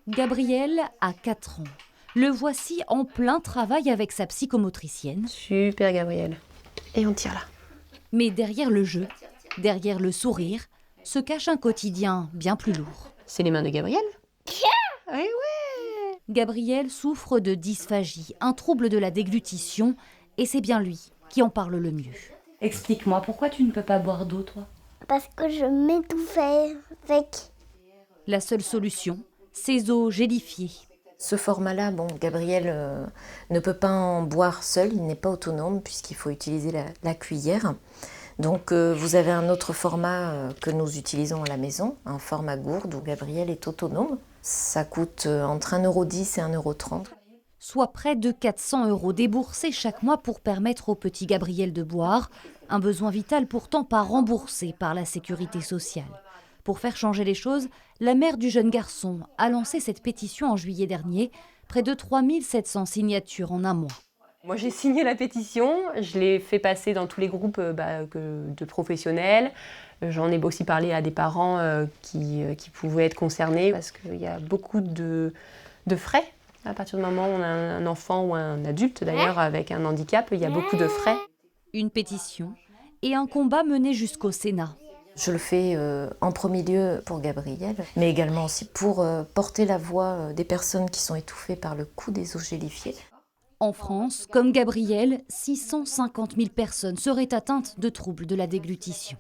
Gabriel a 4 ans. Le voici en plein travail avec sa psychomotricienne. Super Gabriel. Et on tire là. Mais derrière le jeu, derrière le sourire, se cache un quotidien bien plus lourd. C'est les mains de Gabriel. Oui, ouais. Gabriel souffre de dysphagie, un trouble de la déglutition, et c'est bien lui qui en parle le mieux. Explique-moi, pourquoi tu ne peux pas boire d'eau, toi ? Parce que je m'étouffais avec. La seule solution, ces eaux gélifiées. Ce format-là, Gabriel ne peut pas en boire seul, il n'est pas autonome puisqu'il faut utiliser la cuillère. Donc vous avez un autre format que nous utilisons à la maison, un format gourde où Gabriel est autonome. Ça coûte entre 1,10 € et 1,30 €. Soit près de 400 € déboursés chaque mois pour permettre au petit Gabriel de boire, un besoin vital pourtant pas remboursé par la sécurité sociale. Pour faire changer les choses, la mère du jeune garçon a lancé cette pétition en juillet dernier, près de 3700 signatures en un mois. Moi j'ai signé la pétition, je l'ai fait passer dans tous les groupes de professionnels. J'en ai aussi parlé à des parents qui pouvaient être concernés parce qu'il y a beaucoup de frais. À partir du moment où on a un enfant ou un adulte d'ailleurs avec un handicap, il y a beaucoup de frais. Une pétition et un combat mené jusqu'au Sénat. Je le fais en premier lieu pour Gabriel, mais également aussi pour porter la voix des personnes qui sont étouffées par le coût des eaux gélifiées. En France, comme Gabriel, 650 000 personnes seraient atteintes de troubles de la déglutition.